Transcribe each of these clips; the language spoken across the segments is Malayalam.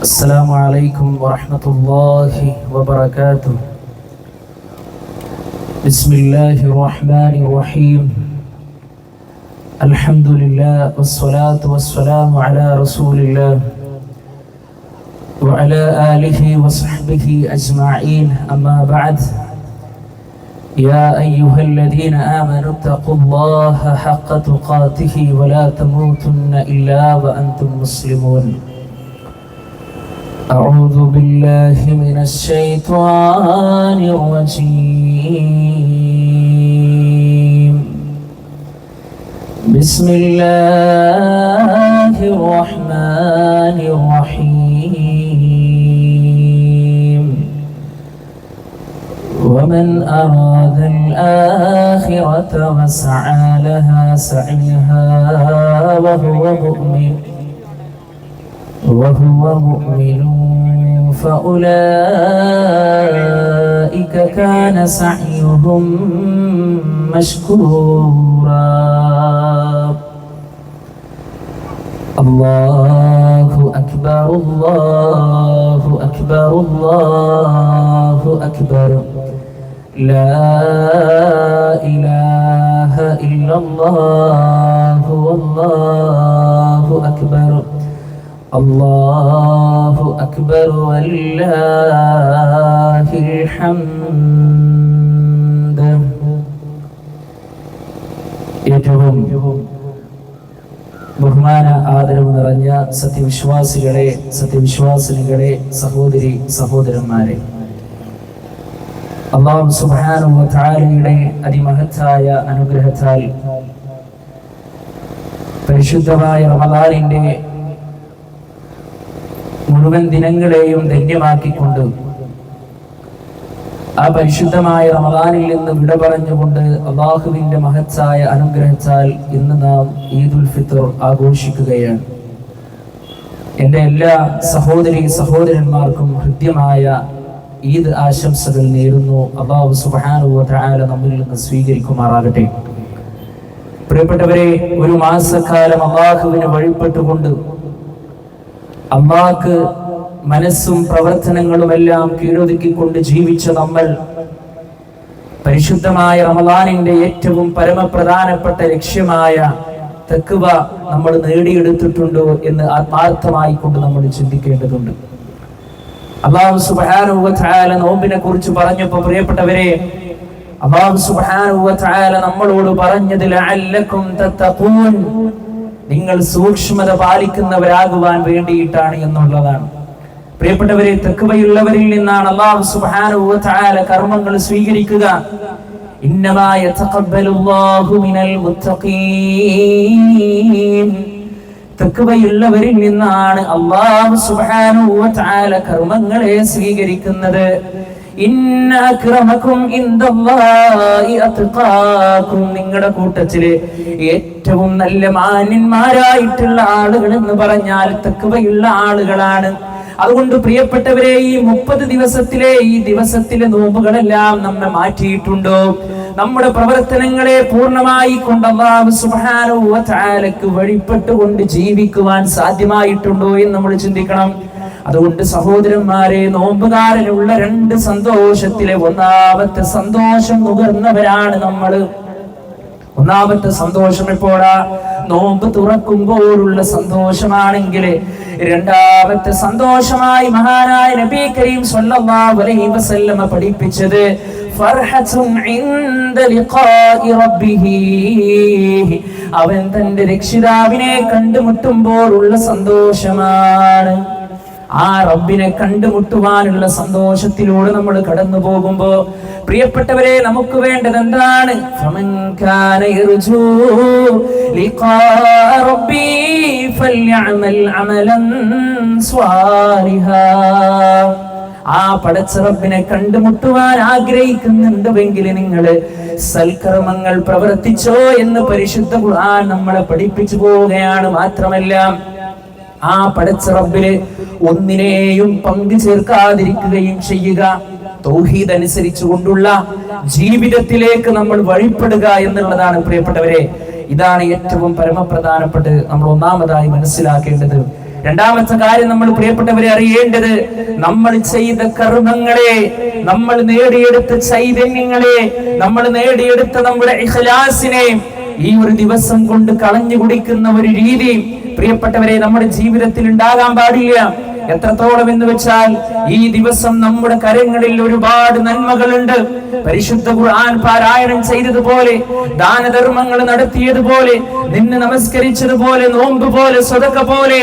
السلام عليكم ورحمة الله وبركاته. بسم الله الرحمن الرحيم. الحمد لله والصلاة والسلام على رسول الله وعلى آله وصحبه أجمعين. أما بعد، يا أيها الذين آمنوا اتقوا الله حق تقاته ولا تموتن إلا وأنتم مسلمون. أعوذ بالله من الشيطان الرجيم. بسم الله الرحمن الرحيم. ومن أراد الآخرة وسعى لها سعيها وهو مؤمن فأولئك كان سعيهم مشكورا. الله أكبر الله أكبر الله أكبر. لا إله إلا الله والله أكبر. الله أكبر ولله الحمد. ഏറ്റവും ബഹുമാന ആദരവ് നിറഞ്ഞ സത്യവിശ്വാസികളെ, സത്യവിശ്വാസിനികളെ, സഹോദരി സഹോദരന്മാരെ, അല്ലാഹു സുബ്ഹാനഹു വ തആലയുടെ അതിമഹത്തായ അനുഗ്രഹത്താൽ പരിശുദ്ധമായ റമദാനിന്റെ മുഴുവൻ ദിനങ്ങളെയും ധന്യമാക്കിക്കൊണ്ട് ആ പരിശുദ്ധമായ റമദാനിൽ നിന്ന് വിട പറഞ്ഞുകൊണ്ട് അല്ലാഹുവിന്റെ മഹത്തായ അനുഗ്രഹത്താൽ ഇന്ന് നാം ഈദുൽ ഫിത്ർ ആഘോഷിക്കുകയാണ്. എൻ്റെ എല്ലാ സഹോദരി സഹോദരന്മാർക്കും ഹൃദ്യമായ ഈദ് ആശംസകൾ നേരുന്നു. അല്ലാഹു സുബ്ഹാനഹു വ തആല നമ്മിൽ നിന്ന് സ്വീകരിക്കുമാറാകട്ടെ. പ്രിയപ്പെട്ടവരെ, ഒരു മാസക്കാലം അല്ലാഹുവിനെ വഴിപ്പെട്ടുകൊണ്ട് അല്ലാഹുക്ക് മനസ്സും പ്രവർത്തനങ്ങളുമെല്ലാം കീഴൊതുക്കിക്കൊണ്ട് ജീവിച്ച നമ്മൾ പരിശുദ്ധമായ റമദാനിന്റെ ഏറ്റവും പരമപ്രധാനപ്പെട്ട ലക്ഷ്യമായ തഖ്വ നമ്മൾ നേടിയെടുത്തിട്ടുണ്ടോ എന്ന് ആത്മാർത്ഥമായി കൊണ്ട് നമ്മൾ ചിന്തിക്കേണ്ടതുണ്ട്. അല്ലാഹു സുബ്ഹാനഹു വ തആല നോമ്പിനെ കുറിച്ച് പറഞ്ഞപ്പോൾ പ്രിയപ്പെട്ടവരെ, അല്ലാഹു സുബ്ഹാനഹു വ തആല നമ്മളോട് പറഞ്ഞത് ലഅല്ലക്കും തത്തഖൂൻ, നിങ്ങൾ സൂക്ഷ്മത പാലിക്കുന്നവരാകുവാൻ വേണ്ടിയിട്ടാണ് എന്നുള്ളതാണ്. പ്രിയപ്പെട്ടവരെ, തഖ്വയുള്ളവരിൽ നിന്നാണ് അല്ലാഹു സുബ്ഹാനഹു വ തആല കർമ്മങ്ങൾ സ്വീകരിക്കുക. ഇന്നമാ യതഖബ്ബലുല്ലാഹു മിനൽ മുത്തഖീൻ, തഖ്വയുള്ളവരിൽ നിന്നാണ് അല്ലാഹു സുബ്ഹാനഹു വ തആല കർമ്മങ്ങളെ സ്വീകരിക്കുന്നത്. ഇന്ന അക്രമകും ഇൻദല്ലാഹി അത്ഖാകും, നിങ്ങളുടെ കൂട്ടത്തിലെ ഏറ്റവും നല്ല മാന്യന്മാരായിട്ടുള്ള ആളുകൾ എന്ന് പറഞ്ഞാൽ തഖ്വയുള്ള ആളുകളാണ്. അതുകൊണ്ട് പ്രിയപ്പെട്ടവരെ, ഈ 30 ദിവസത്തിലെ നോമ്പുകളെല്ലാം നമ്മെ മാറ്റിയിട്ടുണ്ടോ? നമ്മുടെ പ്രവർത്തനങ്ങളെ പൂർണ്ണമായി കൊണ്ട് അല്ലാഹു സുബ്ഹാനഹു വ തആലക്ക് വഴിപ്പെട്ടുകൊണ്ട് ജീവിക്കുവാൻ സാധ്യമായിട്ടുണ്ടോ എന്ന് നമ്മൾ ചിന്തിക്കണം. അതുകൊണ്ട് സഹോദരന്മാരെ, നോമ്പുകാരനുള്ള 2 സന്തോഷത്തിലെ ഒന്നാമത്തെ സന്തോഷം നുകർന്നവരാണ് നമ്മൾ. ഒന്നാമത്തെ സന്തോഷം എപ്പോഴാ? നോമ്പ് തുറക്കുമ്പോഴുള്ള സന്തോഷമാണെങ്കിൽ, രണ്ടാമത്തെ സന്തോഷമായി മഹാനായ നബി കരീം സ്വല്ലല്ലാഹു അലൈഹി വസല്ലമ പഠിപ്പിച്ചത് ഫർഹത്തുൻ ഇൻദ ലിഖാഇ റബ്ബിഹി, അവൻ തന്റെ രക്ഷിതാവിനെ കണ്ടുമുട്ടുമ്പോഴുള്ള സന്തോഷമാണ്. ആ റബ്ബിനെ കണ്ടുമുട്ടുവാനുള്ള സന്തോഷത്തിലൂടെ നമ്മൾ കടന്നു പോകുമ്പോ പ്രിയപ്പെട്ടവരെ, നമുക്ക് വേണ്ടത് എന്താണ്? ഫമൻ കാന യർജൂ ലിഖാഅ റബ്ബി ഫൽയഅമൽ അമലൻ സ്വാലിഹാ. ആ പടച്ച റബ്ബിനെ കണ്ടുമുട്ടുവാൻ ആഗ്രഹിക്കുന്നുണ്ടെങ്കിൽ നിങ്ങൾ സൽക്കർമ്മങ്ങൾ പ്രവർത്തിച്ചോ എന്ന് പരിശുദ്ധ ഖുർആൻ നമ്മളെ പഠിപ്പിച്ചു പോവുകയാണ്. മാത്രമല്ല, ആ പടച്ച റബ്ബിനെ ഒന്നിനെയും പങ്കു ചേർക്കാതിരിക്കുകയും ചെയ്യുക. തൗഹീദ് അനുസരിച്ചുകൊണ്ടുള്ള ജീവിതത്തിലേക്ക് നമ്മൾ വഴിപ്പെടുക എന്നുള്ളതാണ് പ്രിയപ്പെട്ടവരെ. ഇതാണ് ഏറ്റവും പരമപ്രധാനപ്പെട്ട് നമ്മൾ ഒന്നാമതായി മനസ്സിലാക്കേണ്ടത്. രണ്ടാമത്തെ കാര്യം നമ്മൾ പ്രിയപ്പെട്ടവരെ അറിയേണ്ടത്, നമ്മൾ ചെയ്ത കർമ്മങ്ങളെ, നമ്മൾ നേടിയെടുത്ത ചൈതന്യങ്ങളെ, നമ്മൾ നേടിയെടുത്ത നമ്മുടെ ഇഖ്ലാസിനെ ഈ ഒരു ദിവസം കൊണ്ട് കളഞ്ഞു കുടിക്കുന്ന ഒരു രീതി പ്രിയപ്പെട്ടവരെ നമ്മുടെ ജീവിതത്തിൽ ഉണ്ടാകാൻ പാടില്ല. എത്രത്തോളം എന്ന് വെച്ചാൽ ഈ ദിവസം നമ്മുടെ കരങ്ങളിൽ ഒരുപാട് നന്മകളുണ്ട്. പരിശുദ്ധ ഖുർആൻ പാരായണം ചെയ്തതുപോലെ, ദാനധർമ്മങ്ങൾ നടത്തിയതുപോലെ, നിന്ന് നമസ്കരിച്ചതുപോലെ, നോമ്പ് പോലെ, സ്വതക്ക പോലെ,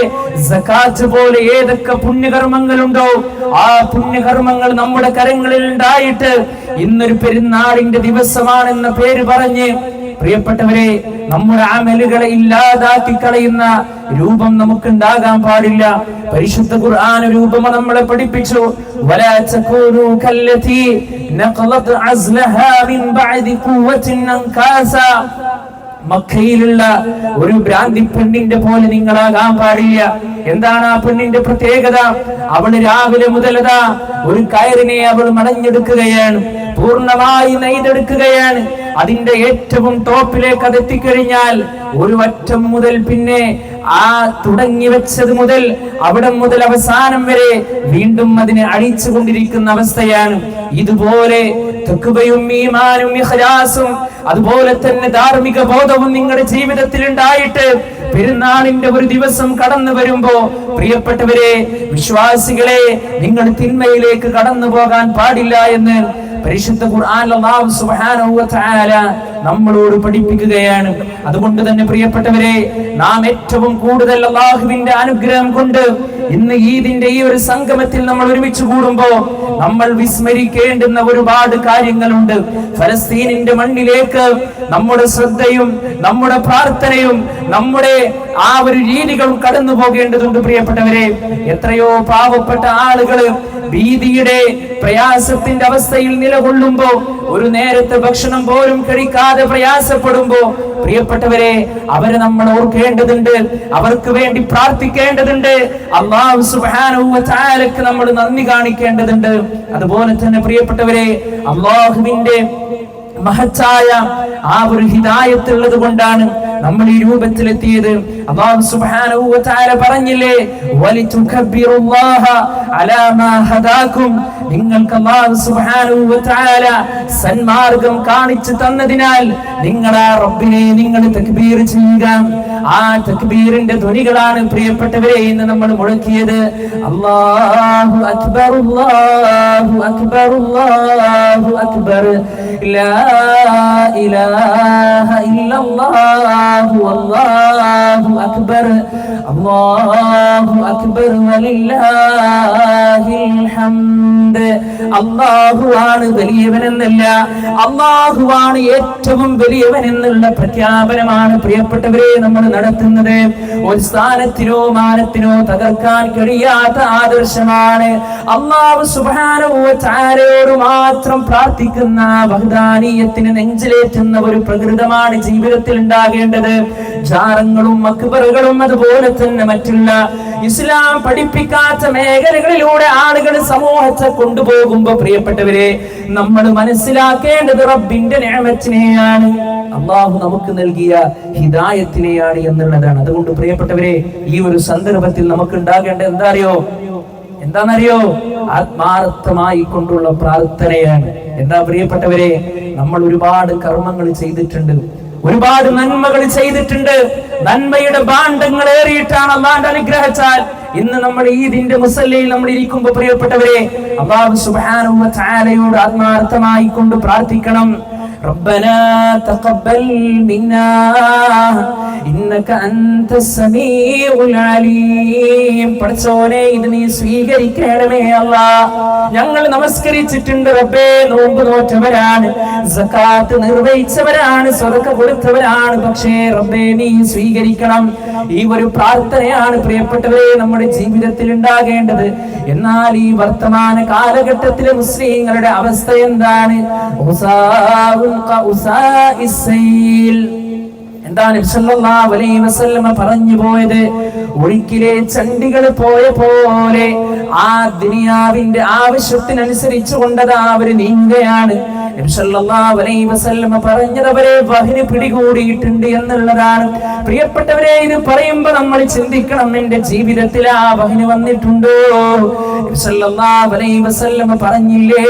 സകാത്ത് പോലെ ഏതൊക്കെ പുണ്യകർമ്മങ്ങളുണ്ടോ ആ പുണ്യകർമ്മങ്ങൾ നമ്മുടെ കരങ്ങളിൽ ഉണ്ടായിട്ട് ഇന്നൊരു പെരുന്നാളിന്റെ ദിവസമാണെന്ന പേര് പറഞ്ഞ് പ്രിയപ്പെട്ടവരെ നമ്മുടെ അമലുകളെ ഇല്ലാതാക്കി കളയുന്ന രൂപം നമുക്കുണ്ടാകാൻ പാടില്ല. പരിശുദ്ധ ഖുർആൻ രൂപം നമ്മളെ പഠിപ്പിച്ചു, വലാ തകൂനു കല്ലതി നഖലത് അസ്ലഹാ മിൻ ബഅദി ഖുവ്വത്തിൻ അൻകാസ. മക്കയിലുള്ള ഒരു ഭ്രാന്തി പെണ്ണിന്റെ പോലെ നിങ്ങളാകാൻ പാടില്ല. എന്താണ് ആ പെണ്ണിന്റെ പ്രത്യേകത? അവൾ രാവിലെ മുതലതാ ഒരു കയറിനെ അവൾ മടഞ്ഞെടുക്കുകയാണ്, പൂർണ്ണമായി നെയ്തെടുക്കുകയാണ്. അതിന്റെ ഏറ്റവും ടോപ്പിലേക്ക് അത് എത്തിക്കഴിഞ്ഞാൽ ഒരു വറ്റം മുതൽ പിന്നെ ആ തുടങ്ങി വെച്ചത് മുതൽ അവിടെ മുതൽ അവസാനം വരെ വീണ്ടും അതിനെ അഴിച്ചുകൊണ്ടിരിക്കുന്ന അവസ്ഥയാണ്. ഇതുപോലെ തഖ്വയും ഈമാനും ഇഖ്ലാസും അതുപോലെ തന്നെ ധാർമ്മിക ബോധവും നിങ്ങളുടെ ജീവിതത്തിൽ ഉണ്ടായിട്ട് പെരുന്നാളിന്റെ ഒരു ദിവസം കടന്നു വരുമ്പോ പ്രിയപ്പെട്ടവരെ, വിശ്വാസികളെ, നിങ്ങൾ തിന്മയിലേക്ക് കടന്നു പോകാൻ പാടില്ല എന്ന് പരിശുദ്ധ ഖുർആൻ അല്ലാഹു സുബ്ഹാനഹു വ തആല നമ്മളോട് പഠിപ്പിക്കുകയാണ്. അതുകൊണ്ട് തന്നെ പ്രിയപ്പെട്ടവരെ, നാം ഏറ്റവും കൂടുതൽ അല്ലാഹുവിന്റെ അനുഗ്രഹം കൊണ്ട് ഇന്ന് ഈദിന്റെ ഈ ഒരു സംഗമത്തിൽ നമ്മൾ ഒരുമിച്ച് കൂടുമ്പോ നമ്മൾ വിസ്മരിക്കേണ്ടുന്ന ഒരുപാട് കാര്യങ്ങളുണ്ട്. ഫലസ്തീനിന്റെ മണ്ണിലേക്ക് നമ്മുടെ ശ്രദ്ധയും നമ്മുടെ പ്രാർത്ഥനയും നമ്മുടെ ആ ഒരു രീതികളും കടന്നു പോകേണ്ടതുണ്ട്. പ്രിയപ്പെട്ടവരെ, എത്രയോ പാവപ്പെട്ട ആളുകള് ഭീതിയുടെ പ്രയാസത്തിന്റെ അവസ്ഥയിൽ നിലകൊള്ളുമ്പോ, ഒരു നേരത്തെ ഭക്ഷണം പോലും കഴിക്കാതെ പ്രയാസപ്പെടുമ്പോ പ്രിയപ്പെട്ടവരെ, അവരെ നമ്മൾ ഓർക്കേണ്ടതുണ്ട്, അവർക്ക് വേണ്ടി പ്രാർത്ഥിക്കേണ്ടതുണ്ട്, അല്ലാഹു സുബ്ഹാനഹു വ തആലക്ക് നമ്മൾ നന്ദി കാണിക്കേണ്ടതുണ്ട്. അതുപോലെ തന്നെ പ്രിയപ്പെട്ടവരെ, അല്ലാഹുവിന്റെ മഹത്തായ ആ ഒരു ഹിദായത്ത് ഉള്ളത് കൊണ്ടാണ് നമ്മൾ ഈ രൂപത്തിലെത്തിയത്. അല്ലാഹു സുബ്ഹാനഹു വ തആല പറഞ്ഞില്ലേ, വലിതുകബ്ബിറുല്ലാഹ അലാ മാ ഹദാകും. നിങ്ങൾക്ക് അല്ലാഹു സുബ്ഹാനഹു വ തആല സന്മാർഗം കാണിച്ചു തന്നതിനാൽ നിങ്ങൾ ആ റബ്ബിനെ നിങ്ങൾ തക്ബീർ ചെയ്യുക. ആ തക്ബീറിന്റെ ധ്വനികളാണ് പ്രിയപ്പെട്ടവരെ ഇന്ന് നമ്മൾ മുഴക്കിയത്. അല്ലാഹു അക്ബർ, അല്ലാഹു അക്ബർ, അല്ലാഹു അക്ബർ, ലാ ഇലാഹ ഇല്ലല്ലാഹു അല്ലാഹു അക്ബർ, അല്ലാഹു അക്ബർ വലില്ലാഹിൽ ഹംദ്. അല്ലാഹുവാണ് വലിയവനെന്നല്ല, അല്ലാഹുവാണ് ഏറ്റവും വലിയവൻ എന്നുള്ള പ്രഖ്യാപനമാണ് പ്രിയപ്പെട്ടവരെ നമ്മൾ നടത്തുന്നത്. ഒരു സ്ഥാനത്തിനോ മാനത്തിനോ തകർക്കാൻ കഴിയാത്ത ആദർശമാണ്. അല്ലാഹു സുബ്ഹാനഹു വ തആലയോട് മാത്രം പ്രാർത്ഥിക്കുന്ന വഹ്ദാനിയത്തിനെ നെഞ്ചിലേറ്റുന്ന ഒരു പ്രകൃതമാണ് ജീവിതത്തിൽ ഉണ്ടാകേണ്ടത്. ജാറങ്ങളും അക്ബറുകളും അതുപോലെ തന്നെ മറ്റുള്ള ഇസ്ലാം പഠിപ്പിക്കാത്ത മേഖലകളിലൂടെ ആളുകൾ സമൂഹത്തെ കൊണ്ടുപോകുമ്പോ പ്രിയപ്പെട്ടവരെ, നമ്മൾ മനസ്സിലാക്കേണ്ടത് റബ്ബിന്റെ നിഅമത്തിനെയാണ്, അല്ലാഹു നമുക്ക് നൽകിയ ഹിദായത്തിനെയാണ് എന്നുള്ളതാണ്. അതുകൊണ്ട് പ്രിയപ്പെട്ടവരെ, ഈ ഒരു സന്ദർഭത്തിൽ നമുക്ക് ഉണ്ടാകേണ്ടത് എന്താണെന്നറിയോ? ആത്മാർത്ഥമായി കൊണ്ടുള്ള പ്രാർത്ഥനയാണ്. എന്താ പ്രിയപ്പെട്ടവരെ, നമ്മൾ ഒരുപാട് കർമ്മങ്ങൾ ചെയ്തിട്ടുണ്ട്, ഒരുപാട് നന്മകൾ ചെയ്തിട്ടുണ്ട്. നന്മയുടെ ഭാണ്ഡങ്ങൾ ഏറിയിട്ടാണ് അല്ലാഹുവിന്റെ അനുഗ്രഹിച്ചാൽ ഇന്ന് നമ്മൾ ഈദിന്റെ മുസല്ലയിൽ നമ്മൾ ഇരിക്കുമ്പോൾ പ്രിയപ്പെട്ടവരെ, അല്ലാഹു സുബ്ഹാനഹു വ തആലയോട് ആത്മാർത്ഥമായി കൊണ്ട് പ്രാർത്ഥിക്കണം. ربنا تقبل منا إنك أنت السميع العليم. പടച്ചോനെ, ഇത് നീ സ്വീകരിക്കണമേ അല്ലാഹ്. ഞങ്ങൾ നമസ്കരിച്ചിട്ടുണ്ട് റബ്ബേ, നോമ്പ് നോറ്റവരാണ്, സകാത്ത് നിർവഹിച്ചവരാണ്, സ്വതക്ക കൊടുത്തവരാണ്. പക്ഷേ റബ്ബേ, നീ സ്വീകരിക്കണം. ഈ ഒരു പ്രാർത്ഥനയാണ് പ്രിയപ്പെട്ടവരെ നമ്മുടെ ജീവിതത്തിൽ ഉണ്ടാകേണ്ടത്. എന്നാൽ ഈ വർത്തമാന കാലഘട്ടത്തിലെ മുസ്ലിങ്ങളുടെ അവസ്ഥ എന്താണ്? എന്താണ് നബി സല്ലല്ലാഹു അലൈഹി വസല്ലം പറഞ്ഞു പോയത്? ഒഴുക്കിലെ ചണ്ടികൾ പോയ പോലെ ആ ദുനിയാവിന്റെ ആവശ്യത്തിനനുസരിച്ച് കൊണ്ടതാ അവര് നീങ്ങുകയാണ്. നബി സല്ലല്ലാഹു അലൈഹി വസല്ലം പറഞ്ഞത് അവരെ വഹ്ന് പിടികൂടിയിട്ടുണ്ട് എന്നുള്ളതാണ്. പ്രിയപ്പെട്ടവരെ, ഇത് പറയുമ്പോൾ നമ്മൾ ചിന്തിക്കണം, എന്റെ ജീവിതത്തിൽ ആ വഹ്ന് വന്നിട്ടുണ്ടോ? നബി സല്ലല്ലാഹു അലൈഹി വസല്ലം പറഞ്ഞില്ലേ,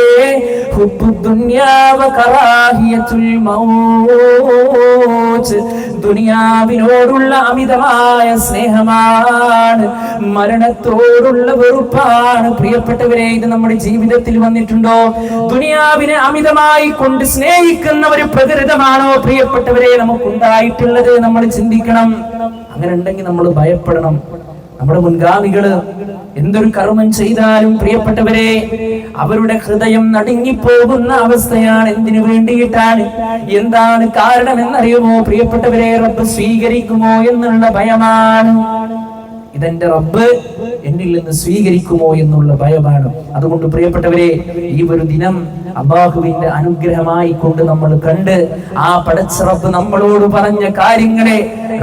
ഹുബ്ബുദ് ദുനിയാ വ കറാഹിയത്തുൽ മൗത്ത്, ദുനിയാവിനോടുള്ള അമിതമായ സ്നേഹമാണ്, മരണത്തോടുള്ള വെറുപ്പാണ്. പ്രിയപ്പെട്ടവരെ, ഇത് നമ്മുടെ ജീവിതത്തിൽ വന്നിട്ടുണ്ടോ? ദുനിയാവിനെ അമിതമായി കൊണ്ട് സ്നേഹിക്കുന്ന ഒരു പ്രകൃതമാണോ പ്രിയപ്പെട്ടവരെ നമുക്കുണ്ടായിട്ടുള്ളത്? നമ്മൾ ചിന്തിക്കണം. അങ്ങനെ ഉണ്ടെങ്കിൽ നമ്മൾ ഭയപ്പെടണം. നമ്മുടെ മുൻഗാമികള് എന്തൊരു കർമ്മം ചെയ്താലും പ്രിയപ്പെട്ടവരെ അവരുടെ ഹൃദയം നടുങ്ങിപ്പോകുന്ന അവസ്ഥയാണ്. എന്തിനു വേണ്ടിയിട്ടാണ്? എന്താണ് കാരണം എന്നറിയുമോ പ്രിയപ്പെട്ടവരെ? റബ്ബ് സ്വീകരിക്കുമോ എന്നുള്ള ഭയമാണ്. ഇതെന്റെ റബ്ബ് എന്നിൽ നിന്ന് സ്വീകരിക്കുമോ എന്നുള്ള ഭയമാണ്. അതുകൊണ്ട് പ്രിയപ്പെട്ടവരെ, ഈ ഒരു ദിനം അല്ലാഹുവിന്റെ അനുഗ്രഹമായി കൊണ്ട് നമ്മൾ കണ്ട് ആ പടച്ച റബ്ബ് നമ്മളോട് പറഞ്ഞ കാര്യങ്ങളെ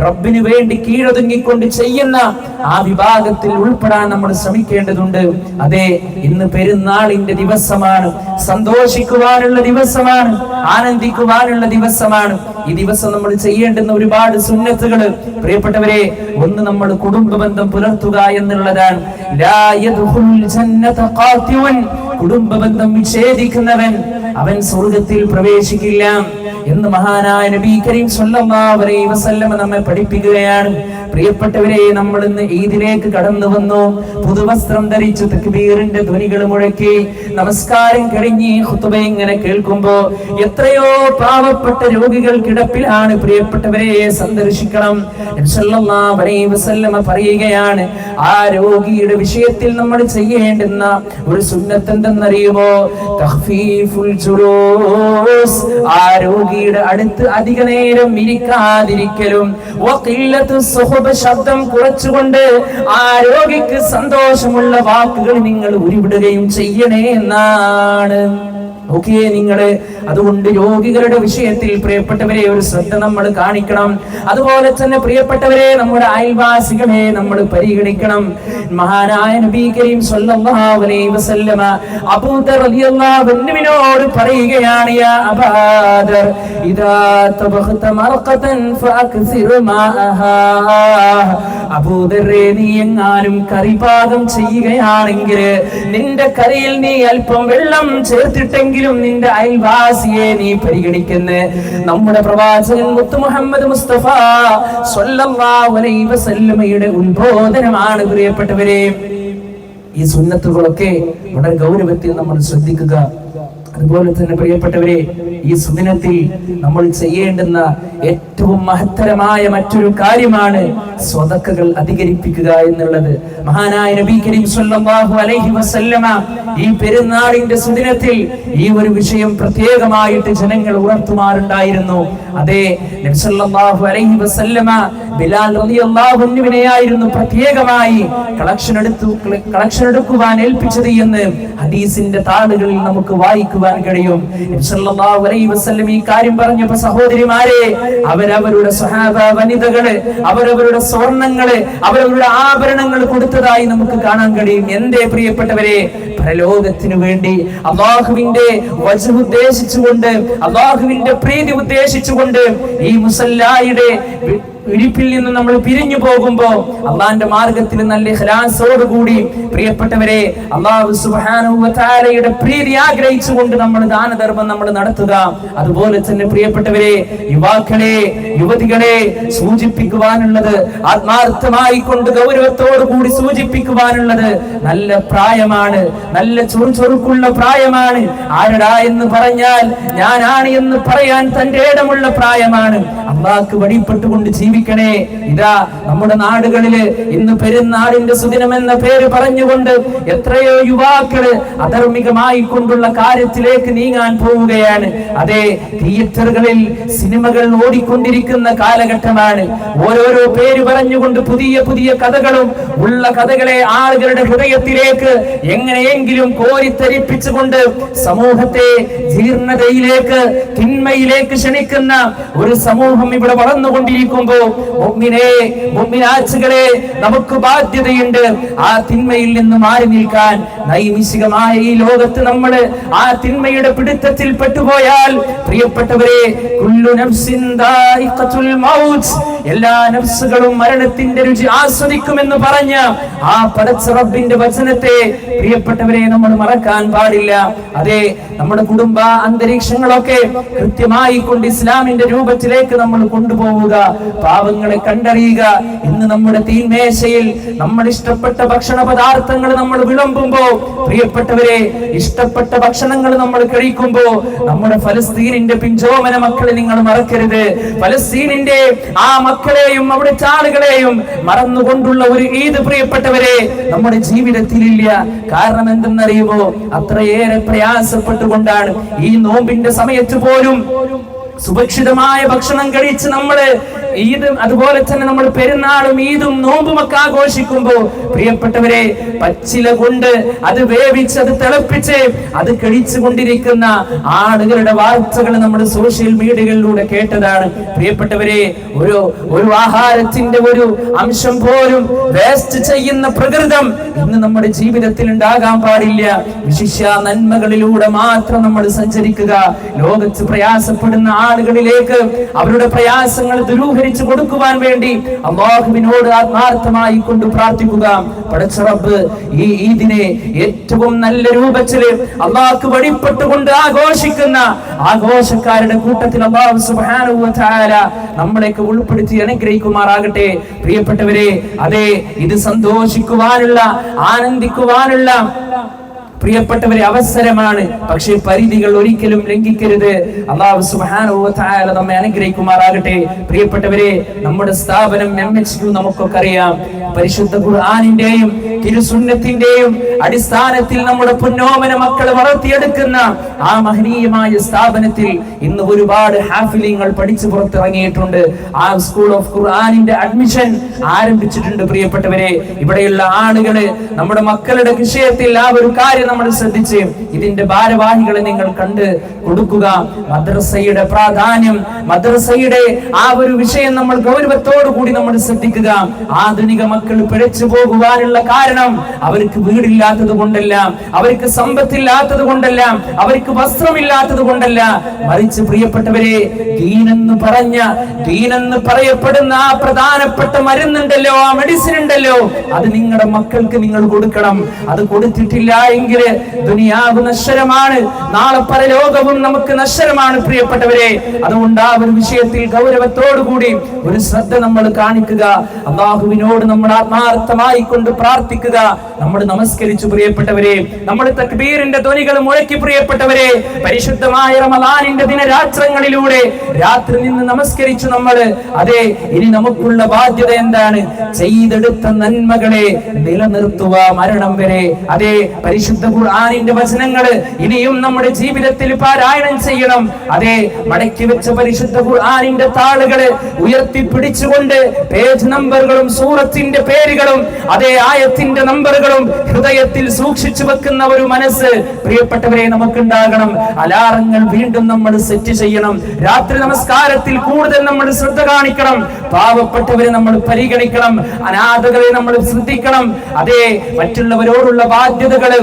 റബ്ബിന് വേണ്ടി കീഴൊതുങ്ങിക്കൊണ്ട് ചെയ്യുന്ന ആ വിഭാഗത്തിൽ ഉൾപ്പെടാൻ നമ്മൾ ശ്രമിക്കേണ്ടതുണ്ട്. അതെ, ഇന്ന് പെരുന്നാളിന്റെ ദിവസമാണ്, സന്തോഷിക്കുവാനുള്ള ദിവസമാണ്, ആനന്ദിക്കുവാനുള്ള ദിവസമാണ്. ഈ ദിവസം നമ്മൾ ചെയ്യേണ്ടുന്ന ഒരുപാട് സുന്നത്തുകൾ പ്രിയപ്പെട്ടവരെ, ഒന്ന് നമ്മൾ കുടുംബ ബന്ധം പുലർത്തുക എന്നുള്ളതാണ്. ലാ യദ്ഖുൽ ജന്നത ഖാതിഉൻ, കുടുംബ ബന്ധം വിച്ഛേദിക്കുന്നവൻ അവൻ സ്വർഗ്ഗത്തിൽ പ്രവേശിക്കില്ല എന്ന് മഹാനായ നബി കരീം സല്ലല്ലാഹു അലൈഹി വസല്ലം നമ്മെ പഠിപ്പിക്കുകയാണ്. പ്രിയപ്പെട്ടവരെ, നമ്മൾ ഇന്ന് ഈദിലേക്ക് കടന്നു വന്നു. പുതുവസ്ത്രം ധരിച്ചു തക്ബീറിന്റെ ധ്വനികൾ മുഴക്കി നമസ്കാരം കഴിഞ്ഞ് ഖുതുബ ഇങ്ങനെ കേൾക്കുമ്പോ എത്രയോ പാവപ്പെട്ട രോഗികൾ കിടപ്പിലാണ്. പ്രിയപ്പെട്ടവരെ, സന്ദർശിക്കണം. നബി സല്ലല്ലാഹു അലൈഹി വസല്ലം പറയുകയാണ്, ആ രോഗിയുടെ വിഷയത്തിൽ നമ്മൾ ചെയ്യേണ്ടുന്ന ഒരു സുന്നത്ത് എന്തെന്നറിയുമോ? തഖ്ഫീഫുൽ ജുലൂസ്, ആ രോഗിയുടെ അടുത്ത് അധിക നേരം ഇരിക്കാതിരിക്കലും, വഖില്ലത്തു സുഹബ, ശബ്ദം കുറച്ചുകൊണ്ട് ആ രോഗിക്ക് സന്തോഷമുള്ള വാക്കുകൾ നിങ്ങൾ ഉരുവിടുകയും ചെയ്യണേ എന്നാണ്. ഓക്കെ, നിങ്ങള് അതുകൊണ്ട് രോഗികളുടെ വിഷയത്തിൽ പ്രിയപ്പെട്ടവരെ ഒരു ശ്രദ്ധ നമ്മൾ കാണിക്കണം. അതുപോലെ തന്നെ പ്രിയപ്പെട്ടവരെ, നമ്മുടെ അയൽവാസികളെ നമ്മൾ പരിഗണിക്കണം. മഹാനായ നബി കരീം സല്ലല്ലാഹു അലൈഹി വസല്ലമ അബൂദർ റളിയല്ലാഹു അൻഹുവിനോട് പറയുകയാണ്, യാ അബൂദർ, ഇദാ തബഖത മർഖതൻ ഫഅക്സിർ മാഅഹാ. അബൂദറേ, നീ എങ്ങാനും കറി പാകം ചെയ്യുകയാണെങ്കിൽ നിന്റെ കറിയിൽ നീ അല്പം വെള്ളം ചേർത്തിട്ടെങ്കിൽ നിന്റെ അയൽവാസിയെ നീ പരിഗണിക്കുന്ന നമ്മുടെ പ്രവാചകൻ മുത്ത് മുഹമ്മദ് മുസ്തഫ സ്വല്ലല്ലാഹു അലൈഹി വസല്ലമയുടെ ഉത്ബോധനമാണ്. പ്രിയപ്പെട്ടവരെ, ഈ സുന്നത്തുകളൊക്കെ വളരെ ഗൗരവത്തിൽ നമ്മൾ ശ്രദ്ധിക്കുക. അതുപോലെ തന്നെ പ്രിയപ്പെട്ടവരെ, ഈ സുദിനത്തിൽ നമ്മൾ ചെയ്യേണ്ടുന്ന ഏറ്റവും മഹത്തരമായ മറ്റൊരു കാര്യമാണ് സ്വതക്കകൾ അധികരിപ്പിക്കുക എന്നുള്ളത്. മഹാനായ നബി കരീം സല്ലല്ലാഹു അലൈഹി വസല്ലമ ഈ പെരുന്നാളിന്റെ സുദിനത്തിൽ ഈ ഒരു വിഷയം പ്രത്യേകമായിട്ട് ജനങ്ങൾ ഉണർത്തുമാറുണ്ടായിരുന്നു. അതെ, നബി സല്ലല്ലാഹു അലൈഹി വസല്ലമ ബിലാൽ റളിയല്ലാഹു അൻഹുവിനെയായിരുന്നു പ്രത്യേകമായി കളക്ഷൻ എടുക്കുവാൻ ഏൽപ്പിച്ചത് എന്ന് ഹദീസിന്റെ താളുകളിൽ നമുക്ക് വായിക്കുവാൻ കഴിയും. നബി സല്ലല്ലാഹു അലൈഹി വസല്ലം ഈ കാര്യം പറഞ്ഞപ്പോൾ സഹോദരിമാരെ, അവരവരുടെ സ്വഹാബ വനിതകള് അവരവരുടെ സ്വർണ്ണങ്ങള് അവരവരുടെ ആഭരണങ്ങൾ കൊടുത്തതായി നമുക്ക് കാണാൻ കഴിയും. എന്തേ പ്രിയപ്പെട്ടവരെ? പരലോകത്തിനു വേണ്ടി അല്ലാഹുവിന്റെ വജ്ഹ് ഉദ്ദേശിച്ചുകൊണ്ട്, അല്ലാഹുവിന്റെ പ്രീതി ഉദ്ദേശിച്ചുകൊണ്ട് ഈ മുസല്ലായുടെ ഇരിപ്പിൽ നിന്ന് നമ്മൾ പിരിഞ്ഞു പോകുമ്പോ അള്ളാന്റെ മാർഗത്തിൽ നല്ല ഇഖ്ലാസോട് കൂടി പ്രിയപ്പെട്ടവരെ അല്ലാഹു സുബ്ഹാനഹു വ തആലയുടെ പ്രീതി ആഗ്രഹിച്ചുകൊണ്ട് നമ്മൾ ദാനധർമ്മം നമ്മൾ നടത്തുക. അതുപോലെ തന്നെ പ്രിയപ്പെട്ടവരെ, യുവാക്കളെ, യുവതികളെ സൂചിപ്പിക്കുവാനുള്ളത്, ആത്മാർത്ഥമായി കൊണ്ട് ഗൗരവത്തോടു കൂടി സൂചിപ്പിക്കുവാനുള്ളത്, നല്ല പ്രായമാണ്, നല്ല ചുറുചുറുക്കുള്ള പ്രായമാണ്. ആരടാ എന്ന് പറഞ്ഞാൽ ഞാനാണ് എന്ന് പറയാൻ തന്റെ ഇടമുള്ള പ്രായമാണ്. അള്ളാഹ്ക്ക് വഴിപ്പെട്ടുകൊണ്ട് ജീവിക്കണേ. ഇതാ നമ്മുടെ നാടുകളില് ഇന്ന് പെരുന്നാളിന്റെ സുദിനം എന്ന പേര് പറഞ്ഞുകൊണ്ട് എത്രയോ യുവാക്കള് അധർമ്മികമായി കൊണ്ടുള്ള കാര്യത്തിലേക്ക് നീങ്ങാൻ പോവുകയാണ്. അതെ, തിയേറ്ററുകളിൽ സിനിമകൾ ഓടിക്കൊണ്ടിരിക്കുന്ന കാലഘട്ടമാണ്. ഓരോരോ പേര് പറഞ്ഞുകൊണ്ട് പുതിയ പുതിയ കഥകളും ഉള്ള കഥകളെ ആളുകളുടെ ഹൃദയത്തിലേക്ക് എങ്ങനെയെങ്കിലും കോരിത്തരിപ്പിച്ചുകൊണ്ട് സമൂഹത്തെ ജീർണതയിലേക്ക്, തിന്മയിലേക്ക് ക്ഷണിക്കുന്ന ഒരു സമൂഹം ഇവിടെ വളർന്നുകൊണ്ടിരിക്കുമ്പോ മുഅ്മിനേ മുഅ്മിനാത്തുകളെ നമുക്ക് ബാധ്യതയുണ്ട് ആ തിന്മയിൽ നിന്ന് മാറി നിൽക്കാൻ. നൈമിഷികമായ ഈ ലോകത്ത് നമ്മൾ ആ തിന്മയുടെ പിടുത്തത്തിൽ പെട്ടുപോയാൽ പ്രിയപ്പെട്ടവരെ, കുല്ലു നഫ്സിൻ ദായിഖത്തുൽ മൗത്ത്, എല്ലാ നഫ്സുകളും മരണത്തിന്റെ രുചി ആസ്വദിക്കുമെന്ന് പറഞ്ഞ ആ പടച്ച റബ്ബിന്റെ വചനത്തെ പ്രിയപ്പെട്ടവരെ നമ്മൾ മറക്കാൻ പാടില്ല. അതെ, നമ്മുടെ കുടുംബ അന്തരീക്ഷങ്ങളൊക്കെ കൃത്യമായി കൊണ്ട് ഇസ്ലാമിന്റെ രൂപത്തിലേക്ക് നമ്മൾ കൊണ്ടുപോവുക, പാവങ്ങളെ കണ്ടറിയുക. ഇന്ന് നമ്മുടെ തീന്മേശയിൽ നമ്മൾ ഇഷ്ടപ്പെട്ട ഭക്ഷണ പദാർത്ഥങ്ങൾ നമ്മൾ വിളമ്പുമ്പോ പ്രിയപ്പെട്ടവരെ, ഇഷ്ടപ്പെട്ട ഭക്ഷണങ്ങൾ നമ്മൾ കഴിക്കുമ്പോ നമ്മുടെ ഫലസ്തീനിന്റെ പിഞ്ചോമന മക്കളെ നിങ്ങൾ മറക്കരുത്. ഫലസ്തീനിന്റെ ആ മക്കളെയും അവിടുത്തെ ആളുകളെയും മറന്നുകൊണ്ടുള്ള ഒരു ഈദ് പ്രിയപ്പെട്ടവരെ നമ്മുടെ ജീവിതത്തിലില്ല. കാരണം എന്തെന്നറിയുമോ, അത്രയേറെ പ്രയാസപ്പെട്ടുകൊണ്ടാണ് ഈ നോമ്പിന്റെ സമയത്ത് പോലും സുരക്ഷിതമായ ഭക്ഷണം കഴിച്ച് നമ്മള് ഈദ്, അതുപോലെ തന്നെ നമ്മൾ പെരുന്നാളും ഈദും നോമ്പുമൊക്കെ ആഘോഷിക്കുമ്പോ പ്രിയപ്പെട്ടവരെ, പച്ചില കൊണ്ട് അത് വേവിച്ച് അത് തിളപ്പിച്ച് അത് കഴിച്ചു കൊണ്ടിരിക്കുന്ന ആളുകളുടെ വാർത്തകൾ നമ്മൾ സോഷ്യൽ മീഡിയകളിലൂടെ കേട്ടതാണ്. പ്രിയപ്പെട്ടവരെ, ഒരു ആഹാരത്തിന്റെ ഒരു അംശം പോലും വേസ്റ്റ് ചെയ്യുന്ന പ്രകൃതം ഇന്ന് നമ്മുടെ ജീവിതത്തിൽ ഉണ്ടാകാൻ പാടില്ല. വിശിഷ്യ നന്മകളിലൂടെ മാത്രം നമ്മൾ സഞ്ചരിക്കുക. ലോകത്ത് പ്രയാസപ്പെടുന്ന ആളുകളിലേക്ക് അവരുടെ പ്രയാസങ്ങൾ ദൂരീകരിച്ചു കൊടുക്കുവാൻ വേണ്ടി അല്ലാഹുവിനോട് ആത്മാർത്ഥമായി കൊണ്ട് പ്രാർത്ഥിക്കുക. പടച്ച റബ്ബ് ഈ ഈദിനെ ഏറ്റവും നല്ല രൂപത്തിൽ അല്ലാഹുക്ക് വഴിപ്പെട്ടുകൊണ്ട് ആഘോഷിക്കുന്ന ആഘോഷക്കാരുടെ കൂട്ടത്തിൽ അല്ലാഹു സുബ്ഹാനഹു വ തആല നമ്മളെയൊക്കെ ഉൾപ്പെടുത്തി അനുഗ്രഹിക്കുമാറാകട്ടെ. പ്രിയപ്പെട്ടവരെ, അതെ, ഇത് സന്തോഷിക്കുവാനുള്ള ആനന്ദിക്കുവാനുള്ള പ്രിയപ്പെട്ടവരെ അവസരമാണ്. പക്ഷേ പരിധികൾ ഒരിക്കലും ലംഘിക്കരുത്. അല്ലാഹു സുബ്ഹാനഹു വ തആല നമ്മെ അനുഗ്രഹിക്കുമാറാകട്ടെ. പ്രിയപ്പെട്ടവരെ, നമ്മുടെ സ്ഥാപനം MHQ നമുക്കൊക്കെ അറിയാം. പരിശുദ്ധ ഖുർആനിന്റെയും തിരുസുന്നത്തിന്റെയും അടിസ്ഥാനത്തിൽ നമ്മുടെ പുന്നോമന മക്കളെ വളർത്തിയെടുക്കുന്ന ആ മഹനീയമായ സ്ഥാപനത്തിൽ ഇന്ന് ഒരുപാട് ഹാഫിലിങ്ങൾ പഠിച്ചു പുറത്തിറങ്ങിയിട്ടുണ്ട്. ആ സ്കൂൾ ഓഫ് ഖുർആനിന്റെ അഡ്മിഷൻ ആരംഭിച്ചിട്ടുണ്ട്. പ്രിയപ്പെട്ടവരെ, ഇവിടെയുള്ള ആളുകള് നമ്മുടെ മക്കളുടെ വിഷയത്തിൽ ആ ഒരു കാര്യം നമ്മൾ ശ്രദ്ധിച്ച് ഇതിന്റെ ഭാരവാഹികളെ നിങ്ങൾ കണ്ട് കൊടുക്കുക. മദ്രസയുടെ പ്രാധാന്യം, മദ്രസയുടെ ആ ഒരു വിഷയം നമ്മൾ ഗൗരവത്തോടു കൂടി നമ്മൾ ശ്രദ്ധിക്കുക. ആധുനിക മക്കൾ പിഴച്ചു പോകുവാനുള്ള കാരണം അവർക്ക് വീടില്ലാത്തത് കൊണ്ടല്ല, അവർക്ക് സമ്പത്തില്ലാത്തത് കൊണ്ടല്ല, അവർക്ക് വസ്ത്രമില്ലാത്തത് കൊണ്ടല്ല, മറിച്ച് പ്രിയപ്പെട്ടവരെ, ദീനെന്ന് പറയപ്പെടുന്ന ആ പ്രധാനപ്പെട്ട മരുന്നുണ്ടല്ലോ, ആ മെഡിസിൻ ഉണ്ടല്ലോ, അത് നിങ്ങളുടെ മക്കൾക്ക് നിങ്ങൾ കൊടുക്കണം. അത് കൊടുത്തിട്ടില്ല എങ്കിൽ ദുനിയാവ് നശ്വരമാണ്, നാളെ പരലോകവും നമുക്ക് നശ്വരമാണ്. പ്രിയപ്പെട്ടവരെ, അതുകൊണ്ട് ആ ഒരു വിഷയത്തിൽ ഗൗരവത്തോടു കൂടി ഒരു ശ്രദ്ധ നമ്മൾ കാണിക്കുക. അല്ലാഹുവിനോട് നമ്മൾ ആത്മാർത്ഥമായി കൊണ്ട് പ്രാർത്ഥിക്കുക. നമ്മൾ നമസ്കരിച്ചു പ്രിയപ്പെട്ടവരെ, നമ്മൾ തക്ബീറിന്റെ ധ്വനികൾ മുഴക്കി പ്രിയപ്പെട്ടവരെ, പരിശുദ്ധമായ റമദാനിന്റെ ദിനരാത്രങ്ങളിലൂടെ രാത്രി നിന്ന് നമസ്കരിച്ചു നമ്മൾ. അതെ, ഇനി നമുക്കുള്ള ബാധ്യത എന്താണ്? ചെയ്തെടുത്ത നന്മകളെ നിലനിർത്തുക മരണം വരെ. അതെ, പരിശുദ്ധ ഖുർആനിന്റെ വചനങ്ങള് ഇനിയും നമ്മുടെ ജീവിതത്തിൽ പാരായണം ചെയ്യണം. അതെ, മടക്കി വെച്ച പരിശുദ്ധ ഖുർആനിന്റെ താളുകള് ഉയർത്തി പിടിച്ചുകൊണ്ട് പേജ് നമ്പറുകളും സൂറത്തിന്റെ പേരുകളും അതേ ആയത്തിന്റെ നമ്പറുകളും ഹൃദയത്തിൽ സൂക്ഷിച്ചു വെക്കുന്ന ഒരു മനസ്സ് പ്രിയപ്പെട്ടവരെ നമുക്കുണ്ടാകണം. അലാറങ്ങൾ വീണ്ടും നമ്മൾ സെറ്റ് ചെയ്യണം. രാത്രി നമസ്കാരത്തിൽ കൂടുതൽ നമ്മൾ ശ്രദ്ധ കാണിക്കണം. പാവപ്പെട്ടവരെ നമ്മൾ പരിഗണിക്കണം. അനാഥകളെ നമ്മൾ ശ്രദ്ധിക്കണം. അതേ, മറ്റുള്ളവരോടുള്ള ബാധ്യതകള്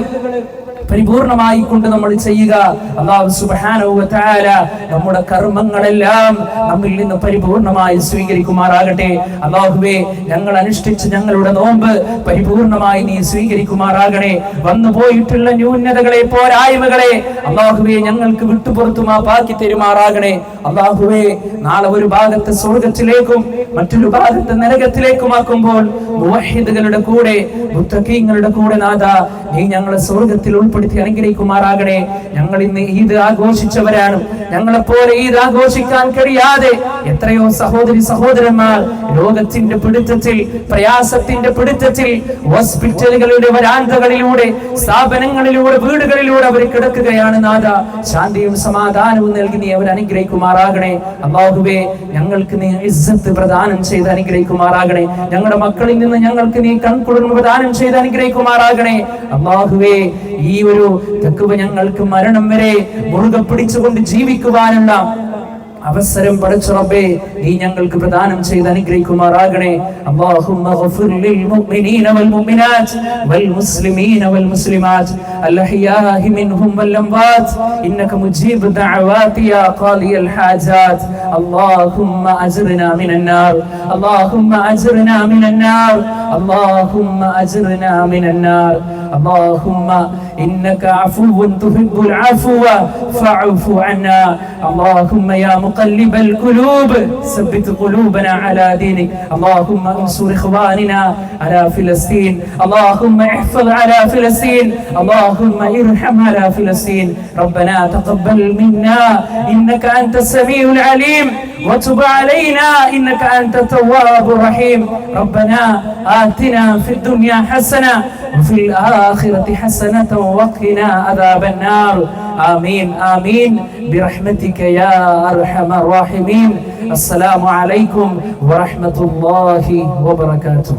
പരിപൂർണമായി കൊണ്ട് നമ്മൾ ചെയ്യുക. അല്ലാഹു സുബ്ഹാനഹു വ തആല നമ്മുടെ കർമ്മങ്ങളെല്ലാം നമ്മിൽ നിന്ന് പരിപൂർണമായി സ്വീകരിക്കുമാറാകട്ടെ. അല്ലാഹുവേ, ഞങ്ങൾ അനുഷ്ഠിച്ച് ഞങ്ങളുടെ നോമ്പ് പരിപൂർണമായി നീ സ്വീകരിക്കുമാറാകണേ. വന്നു പോയിട്ടുള്ള ന്യൂനതകളെ, പോരായ്മകളെ അല്ലാഹുവേ ഞങ്ങൾക്ക് വിട്ടുപുറത്തു മാപ്പാക്കി തരുമാറാകണേ. അല്ലാഹുവേ, നാളെ ഒരു ഭാഗത്ത് സ്വർഗ്ഗത്തിലേക്കും മറ്റൊരു ഭാഗത്ത് നരകത്തിലേക്കുമാക്കുമ്പോൾ മുവഹിദുകളുടെ കൂടെ, മുത്തഖീങ്ങളുടെ കൂടെ നാഥാ നീ ഞങ്ങളെ സ്വർഗ്ഗത്തിൽ ഉൾപ്പെടുത്തി അനുഗ്രഹിക്കുമാറാകണേ. ഞങ്ങൾ ഇന്ന് ഈദ് ആഘോഷിച്ചവരാണ്. ഞങ്ങളെപ്പോലെ ഈദ് ആഘോഷിക്കാൻ കഴിയാതെ എത്രയോ സഹോദരി സഹോദരന്മാർ രോഗത്തിന്റെ പിടുത്തത്തിൽ, പ്രയാസത്തിന്റെ പിടുത്തത്തിൽ ഹോസ്പിറ്റലുകളുടെ വരാന്തകളിലൂടെ, സ്ഥാപനങ്ങളിലൂടെ, വീടുകളിലൂടെ അവർ കിടക്കുകയാണ്. നാഥ, ശാന്തിയും സമാധാനവും നൽകി നീ അവർ അനുഗ്രഹിക്കുമാറാകണേ. അല്ലാഹുവേ, ഞങ്ങൾക്ക് നീ ഇസ്സത്ത് പ്രദാനം ചെയ്ത് അനുഗ്രഹിക്കുമാറാകണേ. ഞങ്ങളുടെ മക്കളിൽ നിന്ന് ഞങ്ങൾക്ക് നീ കൺകുളിർമ പ്രദാനം ചെയ്ത് അനുഗ്രഹിക്കുമാറാകണേ. അല്ലാഹുവേ, ഈ ഒരു തഖ്വ ഞങ്ങൾക്ക് മരണം വരെ മുറുകെ പിടിച്ചുകൊണ്ട് ജീവിക്കുവാനുള്ള അവസരം പടച്ച റബ്ബേ നീ ഞങ്ങൾക്ക് പ്രദാനം ചെയ്ത് അനുഗ്രഹിക്കുമാറാകണേ. അല്ലാഹുമ്മ ഗഫിർ ലിൽ മുഅ്മിനീന വൽ മുഅ്മിനാത്ത് വൽ മുസ്ലിമീന വൽ മുസ്ലിമാത്ത് അൽ അഹ്യാഇ മിൻഹും വൽ അംവാത് ഇന്നക മുജീബു ദഅവാതി യാ ഖാദിയൽ ഹാജാത്. അല്ലാഹുമ്മ അജ്റിനാ മിനൻ നാർ, അല്ലാഹുമ്മ അജ്റിനാ മിനൻ നാർ, അല്ലാഹുമ്മ അജ്റിനാ മിനൻ നാർ. اللهم إنك عفو تحب العفو فاعف عنا. اللهم يا مقلب القلوب ثبت قلوبنا على دينك. اللهم انصر إخواننا على فلسطين. اللهم احفظ على فلسطين. اللهم ارحم على فلسطين. ربنا تقبل منا إنك أنت السميع العليم وتب علينا إنك أنت التواب الرحيم. ربنا آتنا في الدنيا حسنة وفي الآخرة حسنة وقنا عذاب النار. آمين آمين برحمتك يا أرحم الراحمين. السلام عليكم ورحمة الله وبركاته.